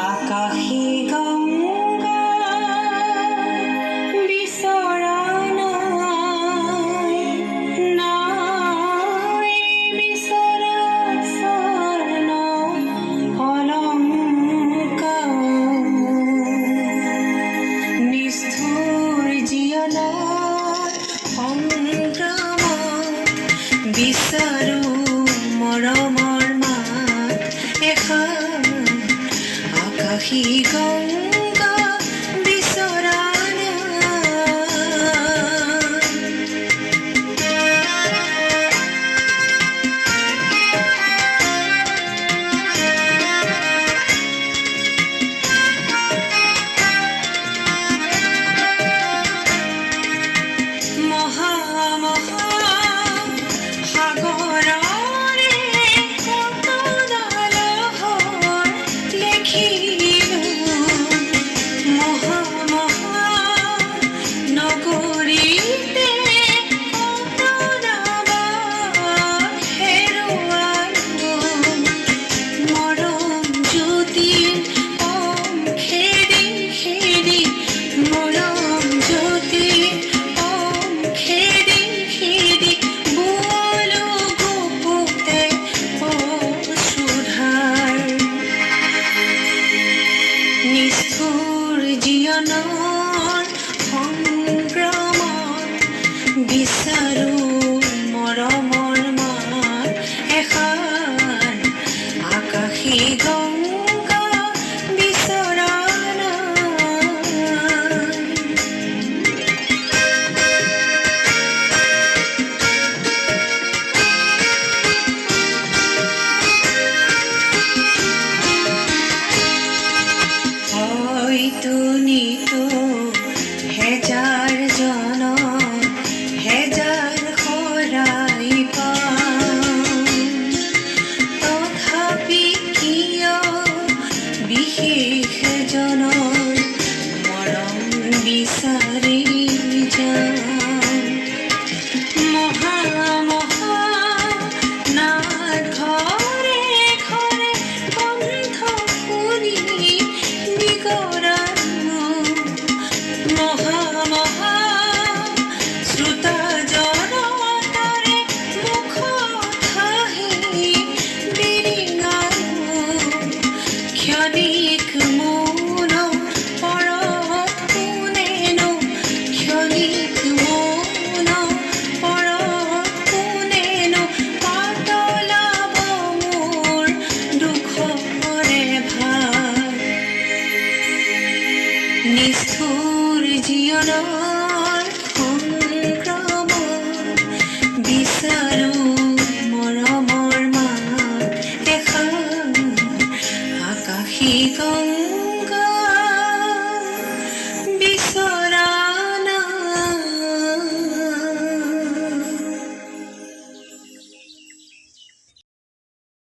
আকাশী গংগা বিচৰা নাই বিচৰা স্বৰ্ণ অলংকাৰ নিষ্ঠুৰ জীৱনৰ সংগ্ৰামত বিচাৰো মৰমৰ মাত এষাৰ আকাশী গংগা বিচৰা নিষ্ঠুৰ জীৱনৰ সংগ্ৰামত বিচাৰো মৰমৰ মাত এষাৰ আকাশী গংগা বিচৰা হয়তো নিতো হেজাৰ জন হেজাৰ শৰাই পাম তথাপি কিয় বিশেষ জনৰ মৰম বিচাৰি যাম মহা নাথ ঘৰে ঘৰে কণ্ঠ শুনি শ্ৰোতা জনতাৰে মুখত হাঁহি বিৰিঙালো ক্ষণিক মৌন পৰত কোনেনো ক্ষণিক মৌন পৰত কোনেনো পাতলাব মোৰ দুখৰে ভাৱ নিষ্ঠুৰ জীৱনৰ সংগ্ৰামত বিচাৰো মৰমৰ মাত এষাৰ আকাশী গংগা